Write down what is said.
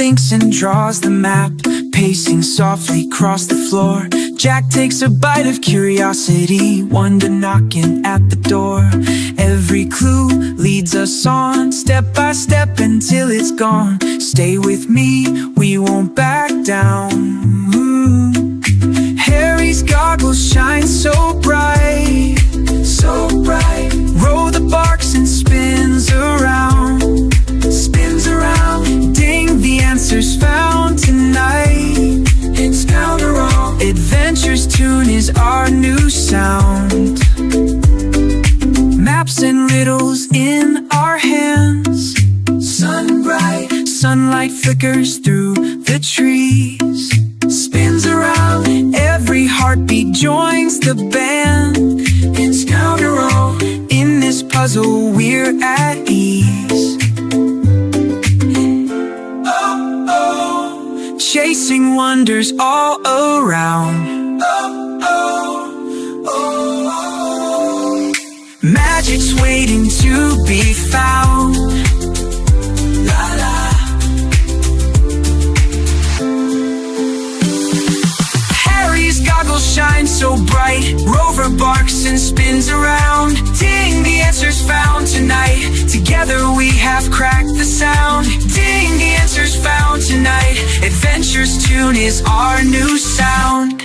thinks and draws the map, pacing softly across the floor. Jack takes a bite of curiosity, wonder knocking at the door. Every clue leads us on, step by step until it's gone. Stay with me, we won't back down. Harry's goggles shine so bright, so bright. Row the barks and spins around, spins around. Ding, the answer's found tonight. It's found around. Adventure's tune is our new sound. Maps and riddles in our hands. Sun bright, sunlight flickers through the trees. Spins around, every heartbeat joins the band. It's counter-roll, in this puzzle we're at ease. Oh, oh, chasing wonders all around. Oh, oh, oh, magic's waiting to be found. La la. Harry's goggles shine so bright, Rover barks and spins around. Ding, the answer's found tonight. Together we have cracked the sound. Ding, the answer's found tonight. Adventure's tune is our new sound.